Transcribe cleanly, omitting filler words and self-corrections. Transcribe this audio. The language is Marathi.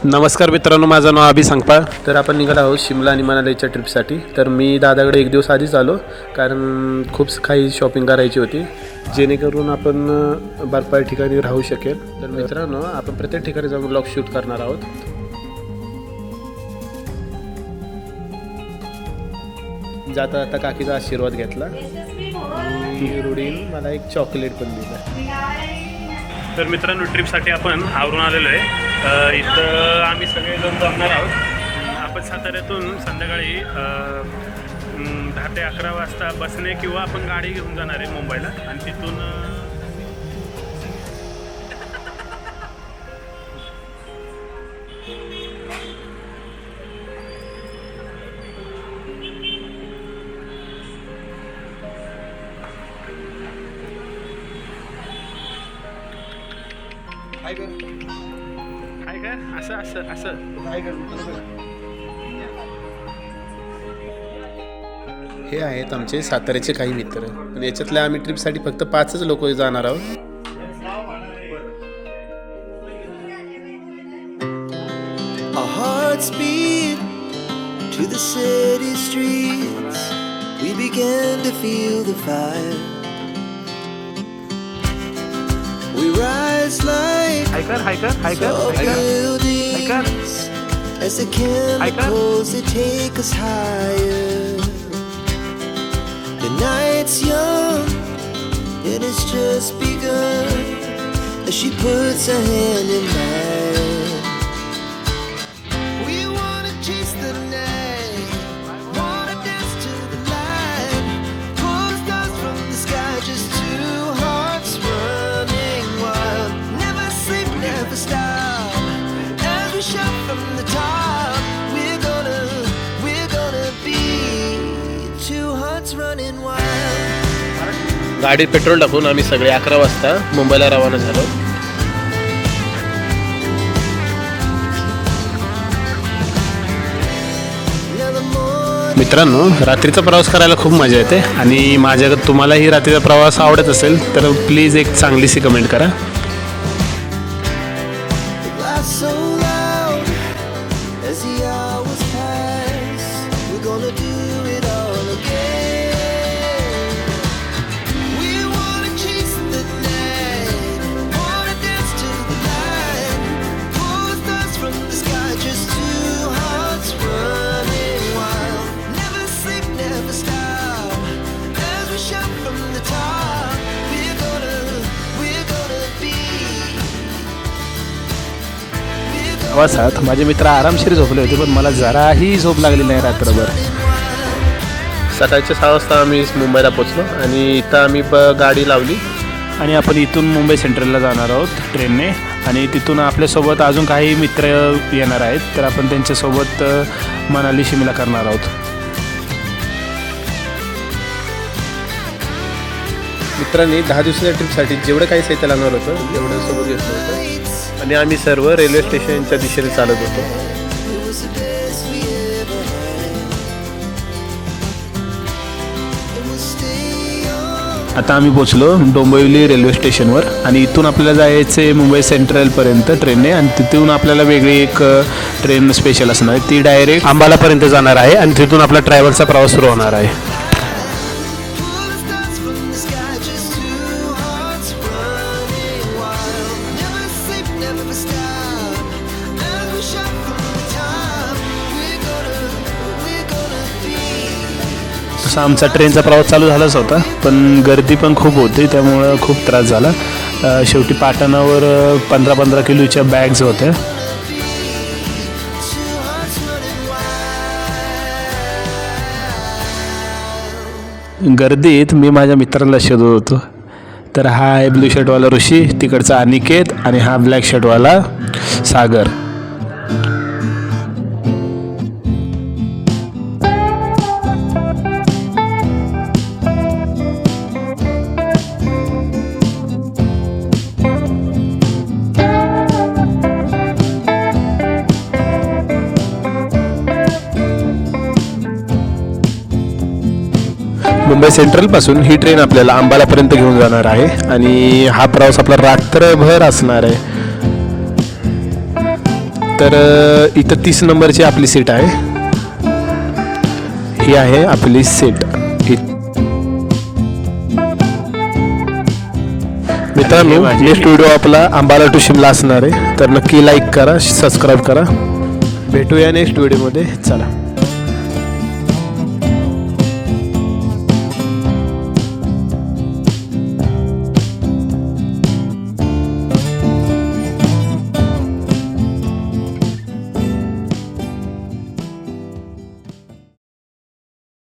नमस्कार मित्रांनो, माझं नाव अभि सांगपाळ. तर आपण निघालो आहोत शिमला आणि मनालीच्या ट्रिपसाठी. तर मी दादाकडे एक दिवस आधीच आलो, कारण खूप काही शॉपिंग करायची होती, जेणेकरून आपण बर्फाळ ठिकाणी राहू शकेल. तर मित्रांनो, आपण प्रत्येक ठिकाणी जाऊन व्लॉग शूट करणार आहोत. जाता जाता काकीचा आशीर्वाद घेतला आणि रुडीन मला एक चॉकलेट पण दिलं. तर मित्रांनो, ट्रिपसाठी आपण आवरून आलेलो आहे. इथं आम्ही सगळेजण जमणार आहोत. आपण साताऱ्यातून संध्याकाळी 10 ते 11 वाजता बसने किंवा आपण गाडी घेऊन जाणार आहे मुंबईला, आणि तिथून काय असं असं असं हे आहेत आमचे साताऱ्याचे काही मित्र, पण याच्यातले आम्ही ट्रिपसाठी फक्त 5च लोक जाणार आहोत. Our hearts beat to the city streets. We began to feel the fire. We rise like tall buildings as the chemicals they take us higher. The night's young and it's just begun as she puts her hand in mine. We wanna chase the night, wanna dance to the light, pull stars from the sky, just two hearts running wild. Never sleep, never stop, as we shout from the top. We're gonna be two hearts running wild. गाडीत पेट्रोल टाकून आम्ही सगळे 11 वाजता मुंबईला रवाना झालो. मित्रांनो, रात्रीचा प्रवास करायला खूप मजा येते, आणि माझ्याकडे तुम्हालाही रात्रीचा प्रवास आवडत असेल तर प्लीज एक चांगलीशी कमेंट करा. The glass so loud as the hours pass. We're gonna do it all again. We wanna chase the night, wanna dance to the light, pull stars from the sky, just two hearts running wild. Never sleep, never stop, as we shout from the top. We're gonna be. प्रवासात माझे मित्र आरामशीर झोपले होते, पण मला जराही झोप लागली नाही रात्रभर. सकाळच्या 6 वाजता आम्ही मुंबईला पोचलो, आणि इथं आम्ही गाडी लावली, आणि आपण इथून मुंबई सेंट्रलला जाणार आहोत ट्रेनने. आणि तिथून आपल्यासोबत अजून काही मित्र येणार आहेत, तर आपण त्यांच्यासोबत मनाली शिमला करणार आहोत. मित्रांनी 10 दिवसाच्या ट्रिपसाठी जेवढं काही साहित्य लागणार होतं एवढं सोबत घेतलं होतं, आणि आम्ही सर्व रेल्वे स्टेशनच्या दिशेने चालत होतो. It was the best we ever had. And we'll stay on. आता आम्ही पोचलो डोंबिवली रेल्वे स्टेशनवर, आणि इथून आपल्याला जायचे मुंबई सेंट्रलपर्यंत ट्रेनने, आणि तिथून आपल्याला वेगळी एक ट्रेन स्पेशल असणार आहे, ती डायरेक्ट अंबालापर्यंत जाणार आहे, आणि तिथून आपला ट्रॅव्हलचा प्रवास सुरू होणार आहे. Pull the stars from the sky, just two hearts running wild. Never sleep, never stop, as we shout from the top. We're gonna be. तसा आमचा ट्रेनचा प्रवास चालू झालाच होता, पण गर्दी पण खूप होती, त्यामुळं खूप त्रास झाला. शेवटी पाटणावर 15-15 किलोच्या बॅग्स होत्या. Two hearts running wild. गर्दीत मी माझ्या मित्राला शोधत होतो. तर हा आहे ब्लू शर्टवाला ऋषी, तिकडचा अनिकेत, आणि हा ब्लॅक शर्टवाला सागर. मुंबई सेंट्रलपासून ही ट्रेन आपल्याला अंबालापर्यंत घेऊन जाणार आहे आणि हा प्रवास आपला रात्रभर असणार आहे. तर इथं 30 नंबरची आपली सीट आहे. ही आहे आपली सीट. मित्रांनो, नेक्स्ट व्हिडिओ आपला अंबाला टू शिमला असणार आहे, तर नक्की लाईक करा, सबस्क्राईब करा. भेटूया नेक्स्ट व्हिडिओमध्ये. चला.